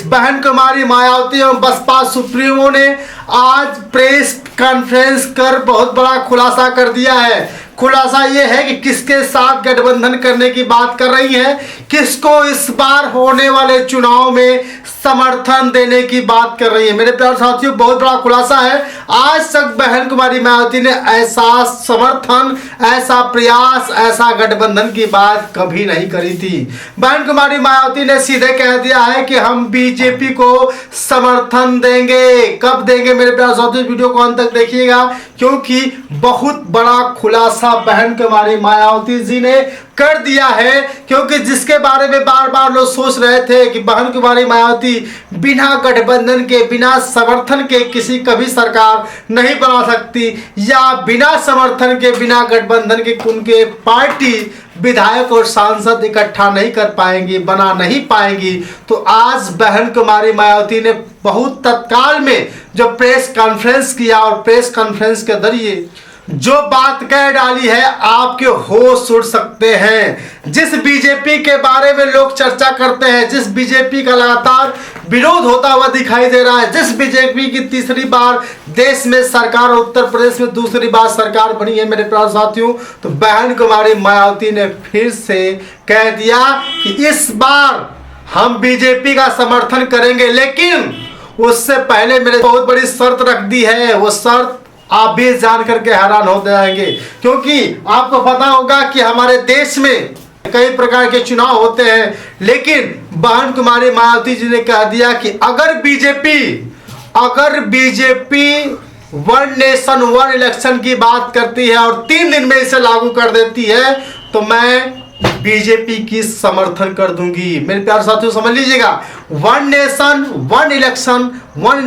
बहन कुमारी मायावती एवं बसपा सुप्रीमो ने आज प्रेस कॉन्फ्रेंस कर बहुत बड़ा खुलासा कर दिया है। खुलासा ये है कि किसके साथ गठबंधन करने की बात कर रही है, किसको इस बार होने वाले चुनाव में समर्थन देने की बात कर रही है। मेरे प्यारे साथियों, बहुत बड़ा खुलासा है। आज तक बहन कुमारी मायावती ने ऐसा समर्थन, ऐसा प्रयास, ऐसा गठबंधन की बात कभी नहीं करी थी। बहन कुमारी मायावती ने सीधे कह दिया है कि हम बीजेपी को समर्थन देंगे। कब देंगे मेरे प्यारे साथियों, वीडियो को अंत तक देखिएगा, क्योंकि बहुत बड़ा खुलासा बहन कुमारी मायावती जी ने कर दिया है। क्योंकि जिसके बारे में बार बार लोग सोच रहे थे कि बहन कुमारी मायावती बिना गठबंधन के, बिना समर्थन के किसी कभी सरकार नहीं बना सकती, या बिना समर्थन के, बिना गठबंधन के उनके पार्टी विधायक और सांसद इकट्ठा नहीं कर पाएंगी, बना नहीं पाएंगी। तो आज बहन कुमारी मायावती ने बहुत तत्काल में जो प्रेस कॉन्फ्रेंस किया और प्रेस कॉन्फ्रेंस के जरिए जो बात कह डाली है, आपके होश उड़ सकते हैं। जिस बीजेपी के बारे में लोग चर्चा करते हैं, जिस बीजेपी का लगातार विरोध होता हुआ दिखाई दे रहा है, जिस बीजेपी की तीसरी बार देश में सरकार, उत्तर प्रदेश में दूसरी बार सरकार बनी है मेरे प्यारे साथियों, तो बहन कुमारी मायावती ने फिर से कह दिया कि इस बार हम बीजेपी का समर्थन करेंगे, लेकिन उससे पहले मेरे बहुत बड़ी शर्त रख दी है। वो शर्त आप भी जान करके हैरान हो जाएंगे, क्योंकि आपको पता होगा कि हमारे देश में कई प्रकार के चुनाव होते हैं, लेकिन बहन कुमारी मायावती जी ने कह दिया कि अगर BJP one nation one election की बात करती है और 3 दिन में इसे लागू कर देती है, तो मैं बीजेपी की समर्थन कर दूंगी। मेरे प्यारे साथियों, समझ लीजिएगा, one nation one election, one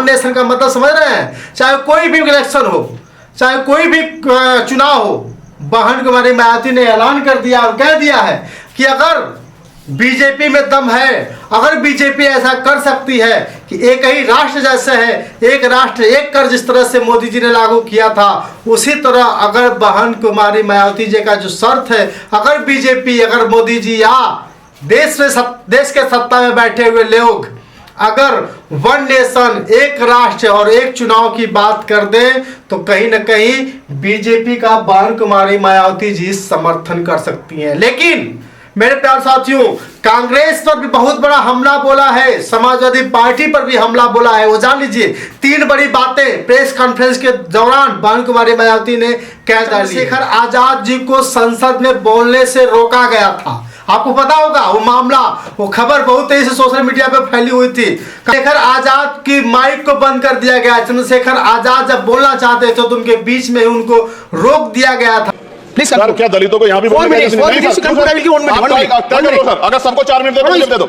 nation का मतलब समझ रहे हैं। चाहे कोई भी इलेक्शन हो, चाहे कोई भी चुनाव हो, बहन कुमारी मायावती ने ऐलान कर दिया और कह दिया है कि अगर बीजेपी में दम है, अगर बीजेपी ऐसा कर सकती है कि एक ही राष्ट्र जैसे है, एक राष्ट्र एक कर, जिस तरह से मोदी जी ने लागू किया था, उसी तरह अगर बहन कुमारी मायावती जी का जो शर्त है, अगर बीजेपी, अगर मोदी जी या देश के सत्ता में बैठे हुए लोग अगर वन नेशन, एक राष्ट्र और एक चुनाव की बात कर दें, तो कहीं ना कहीं बीजेपी का बहन कुमारी मायावती जी समर्थन कर सकती हैं। लेकिन मेरे प्यारे साथियों, कांग्रेस पर भी बहुत बड़ा हमला बोला है, समाजवादी पार्टी पर भी हमला बोला है। वो जान लीजिए, 3 बड़ी बातें प्रेस कॉन्फ्रेंस के दौरान बहन कुमारी मायावती ने कह डाली। चंद्रशेखर आजाद जी को संसद में बोलने से रोका गया था। आपको पता होगा वो मामला, वो खबर बहुत तेजी से सोशल मीडिया पे फैली हुई थी। चंद्रशेखर आजाद की माइक को बंद कर दिया गया। चंद्रशेखर आजाद जब बोलना चाहते थे तो उनके बीच में उनको रोक दिया गया था। सर, क्या दलितों को यहाँ भी बोलने अगर सबको 4 मिनट दे दो,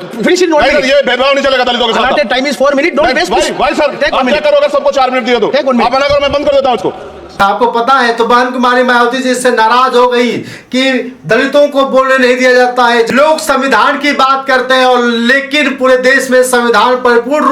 ये भेदभाव नहीं चलेगा दलितों के साथ। Time is 4 minute, don't waste भाई सर, आप क्या करो, अगर सबको 4 मिनट दिए तो आप मना करो, मैं बंद कर देता हूँ इसको। आपको पता है, तो बहन कुमारी मायावती जी इससे नाराज हो गई कि दलितों को बोलने नहीं दिया जाता है। लोग संविधान की बात करते हैं, और लेकिन पूरे देश में संविधान पर पूर्ण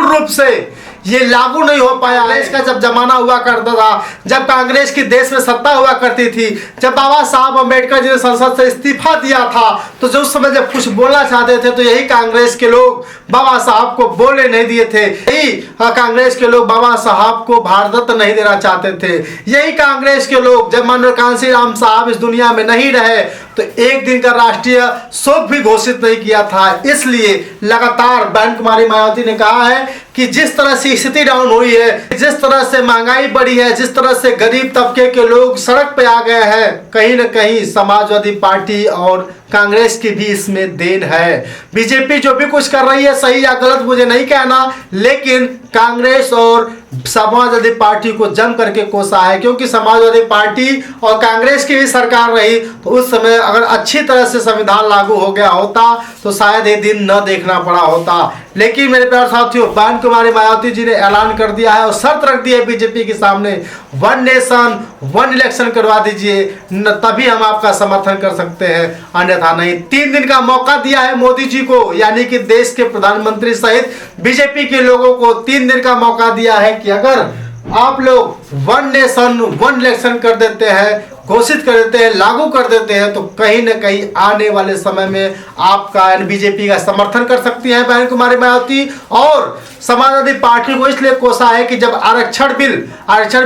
रूप से ये लागू नहीं हो पाया है। इसका जब जमाना हुआ करता था, जब कांग्रेस की देश में सत्ता हुआ करती थी, जब बाबा साहब अम्बेडकर जी ने संसद से इस्तीफा दिया था, तो जो उस समय जब कुछ बोलना चाहते थे तो यही कांग्रेस के लोग बाबा साहब को बोलने नहीं दिए थे। यही कांग्रेस के लोग बाबा साहब को भारत रत्न नहीं देना चाहते थे। यही कांग्रेस के लोग जब माननीय कांसी राम साहब इस दुनिया में नहीं रहे तो एक दिन का राष्ट्रीय शोक भी घोषित नहीं किया था। इसलिए लगातार बहन कुमारी मायावती ने कहा है कि जिस तरह से स्थिति डाउन हुई है, जिस तरह से महंगाई बढ़ी है, जिस तरह से गरीब तबके के लोग सड़क पे आ गए हैं, कहीं ना कहीं समाजवादी पार्टी और कांग्रेस की भी इसमें देन है। बीजेपी जो भी कुछ कर रही है, सही या गलत मुझे नहीं कहना, लेकिन कांग्रेस और समाजवादी पार्टी को जम करके कोसा है। क्योंकि समाजवादी पार्टी और कांग्रेस की भी सरकार रही तो उस समय अगर अच्छी तरह से संविधान लागू हो गया होता तो शायद ये दिन न देखना पड़ा होता। लेकिन मेरे प्यारे साथियों, बहन कुमारी मायावती जी ने ऐलान कर दिया है और शर्त रख दी है बीजेपी के सामने, वन नेशन वन इलेक्शन करवा दीजिए, तभी हम आपका समर्थन कर सकते हैं, अन्यथा नहीं। 3 दिन का मौका दिया है मोदी जी को, यानी कि देश के प्रधानमंत्री सहित बीजेपी के लोगों को 3 दिन का मौका दिया है कि अगर आप लोग वन नेशन वन इलेक्शन कर देते हैं, घोषित कर देते हैं, लागू कर देते हैं, तो कहीं ना कहीं आने वाले समय में आपका बीजेपी का समर्थन कर सकती है बहन कुमारी मायावती। और समाजवादी पार्टी को इसलिए कोसा है कि जब आरक्षण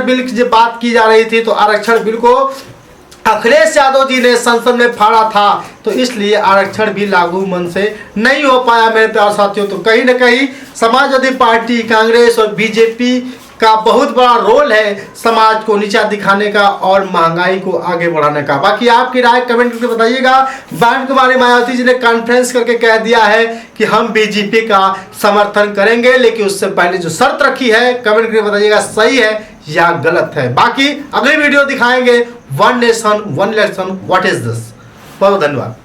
बिल की जब बात की जा रही थी तो आरक्षण बिल को अखिलेश यादव जी ने संसद में फाड़ा था, तो इसलिए आरक्षण भी लागू मन से नहीं हो पाया मेरे प्यारे साथियों। तो कहीं ना कहीं समाजवादी पार्टी, कांग्रेस और बीजेपी का बहुत बड़ा रोल है समाज को नीचा दिखाने का और महंगाई को आगे बढ़ाने का। बाकी आपकी राय कमेंट करके बताइएगा। बहन कुमारी मायावती जी ने कॉन्फ्रेंस करके कह दिया है कि हम बीजेपी का समर्थन करेंगे, लेकिन उससे पहले जो शर्त रखी है कमेंट करके बताइएगा सही है या गलत है। बाकी अगली वीडियो दिखाएंगे one nation one election what is this. बहुत धन्यवाद।